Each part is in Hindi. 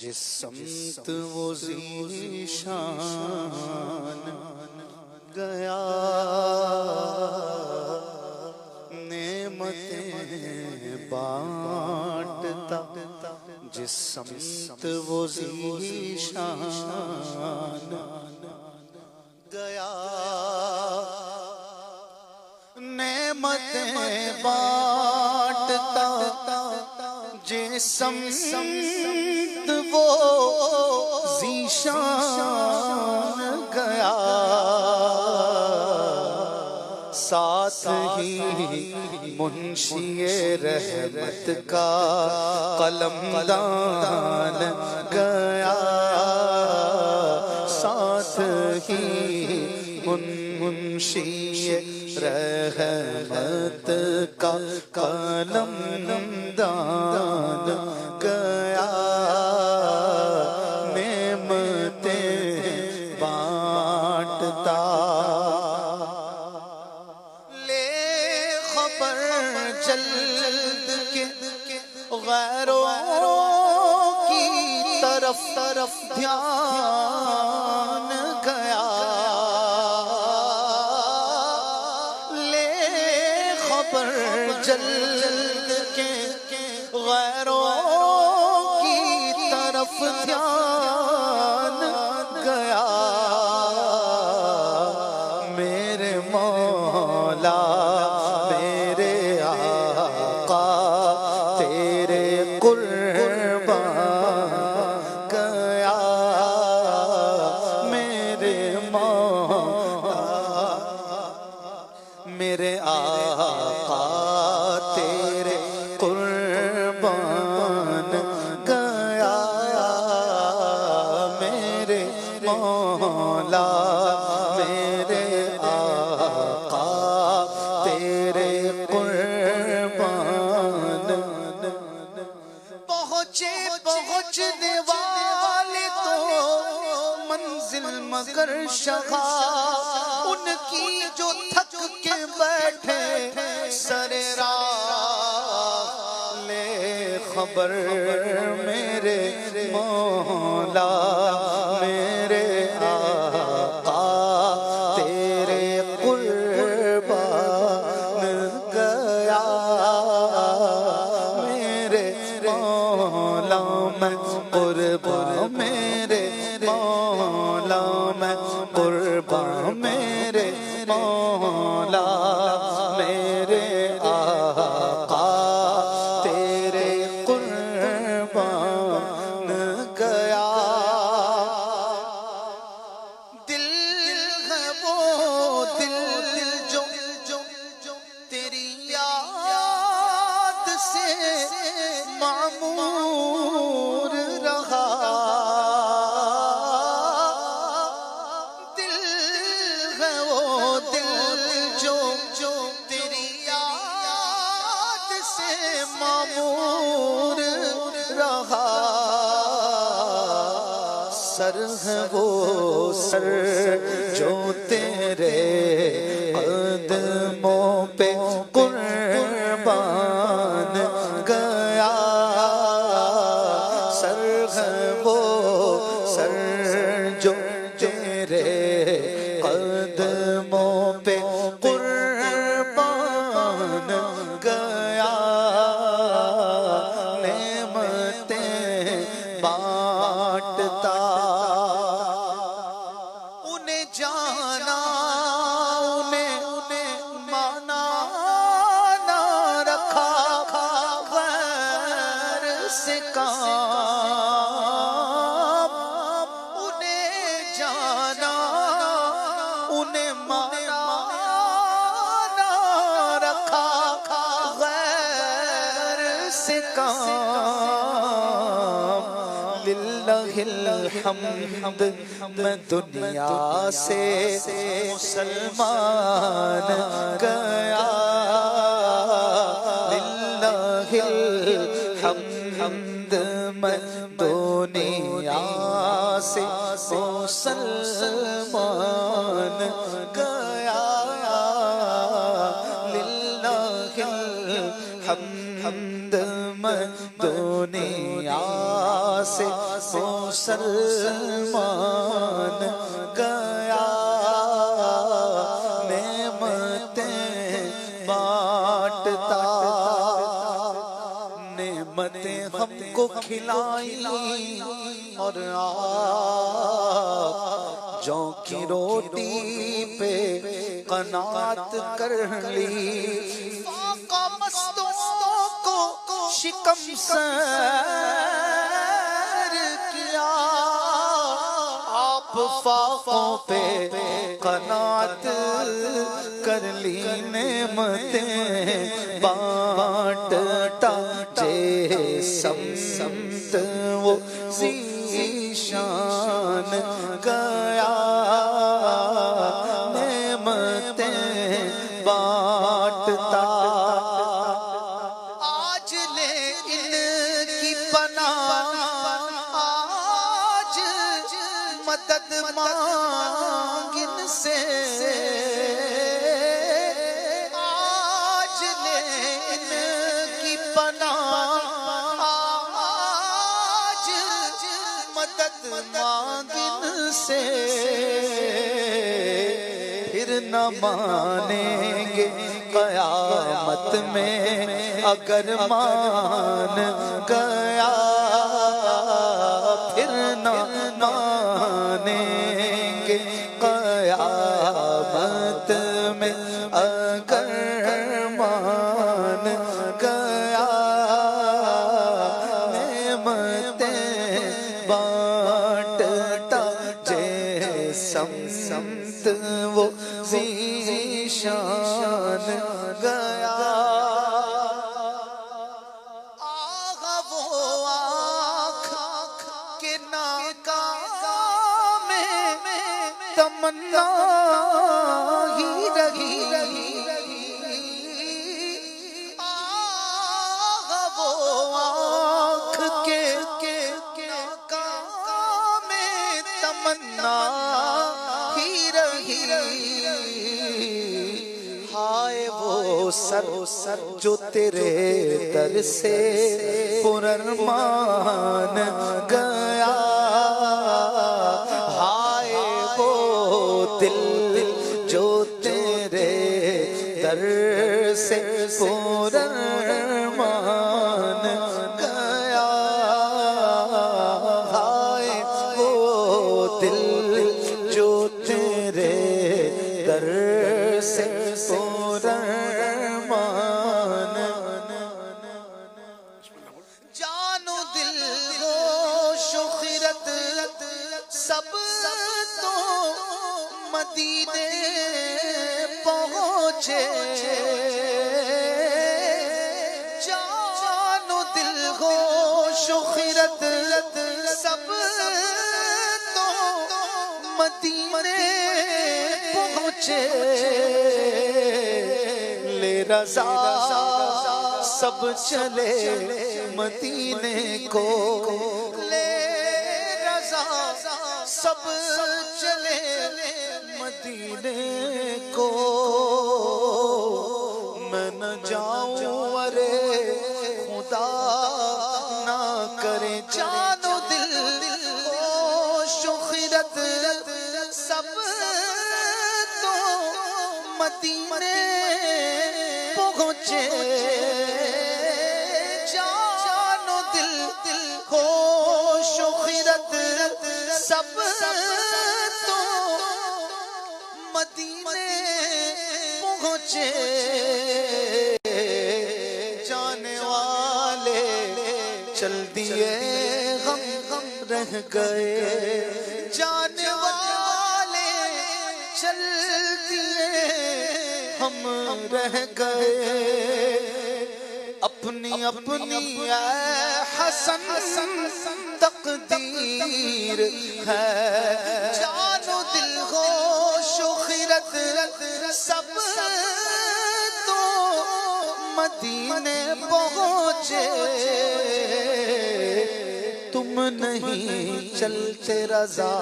जिस समत वो ज़ीशान गया, नेमतें बांटता। जिस समत वो ज़ीशान गया, नेमतें बांटता। जिस समत वो ज़ीशान गया, साथ ही मुंशिए रहमत का कलमदान गया। साथ ही मुंशिए रहमत का कलमदान गया। नेमतें बांटता। ले खबर जल्द के गैरों की तरफ ध्यान गया। ले खबर जल्द के गैरों की तरफ ध्यान गया। मेरे मौला मेरे आका तेरे कुर्बान गया। मेरे मौला मेरे आका तेरे कुर्बान गया। मेरे मौला मेरे आका तेरे कुर्बान। पहुँचने वाले तो मंजिल मगर शगा, उनकी जो थक के बैठे सरे राह। ले खबर मेरे मौला मेरे आका तेरे कुर्बान गया। मेरे मौला मैं कुर्बान, मेरे मौला मैं कुर्बान। मेरे मौला मेरे आका तेरे कुर्बान गया। दिल है वो दिल जो तेरी याद से मामूर रहा। दिल है वो दिल जो तेरी याद से मामूर रहा। सर है वो सर जो तेरे कदमों पे कुर्बान गया। सर है वो सर जो तेरे कदमों पे कुर्बान गया। नेमतें बांटता। उन्हें जाना उन्हें माना ना रखा गैर से काम। उन्हें जाना उन्हें माना ना रखा गैर से काम। लिल्लाहिल हम्द मैं दुनिया से मुसलमान गया। लिल्लाहिल हम्द मैं दुनिया से मुसलमान गया। लिल्लाहिल हम्द मैं दुनिया से मुसलमान गया, नेमतें बांटता, नेमतें हमको खिलाई और आप जौ की रोटी पे कनात कर ली। फाका मस्तों को शिकम सर किया, आप फाकों पे कनात कर ली, नेमतें बांटता जे समत वो ज़ीशान गया, नेमतें बांटता। आज ले इनकी पनाह, आज मदद मांग इनसे, आज ले इनकी पनाह, आज मदद मांग इनसे। फिर न मानेंगे क़यामत में अगर मान गया, फिर न मानेंगे क़यामत में अगर मान गया, नेमतें बांटता जे समत वो ज़ीशान गया। आगा वो आँख के नाकाम में तमन्ना ही रही, आगा वो आँख के नाकाम में तमन्ना ही रही। हाय वो सर जो तेरे दर से पुररमान गया, हाय वो दिल जो तेरे दर से पुररमान गया, हाय वो दिल जो तेरे दर से पुररमान। जानो दिल गोश खिरत सब तो मदीने पहुँचे, जानो दिल गोश खिरत सब तो मदीने पहुँचे। ले रज़ा सब चले मदीने को, ले रज़ा सब चले मदीने को। मैं न जाऊं अरे खुदा ना करे, जानो दिल गोश खिरत सब तो मदीने पहुँचे। जानो दिल होश खिरत सब तो मदीने पहुँचे। जाने वाले चल दिए गम रह गए, जाने वाले चल दिए हम रह गए। अपनी अपनी हसन तकदीर है, जानो दिल होश खिरत सब तो मदीने पहुँचे। तुम नहीं चलते रज़ा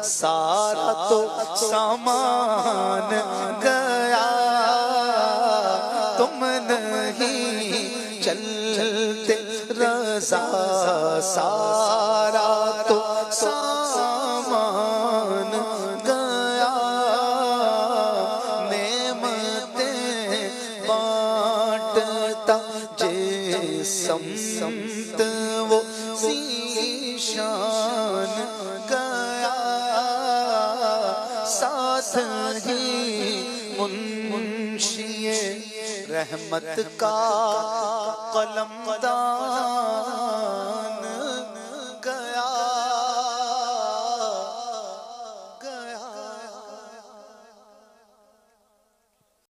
सारा तो सामान गया, तुम नहीं चलते रज़ा सारा सामान गया, नेमतें बांटता जे समत वो ज़ीशान गया, साथ ही मुंशिए रहमत का कलमदार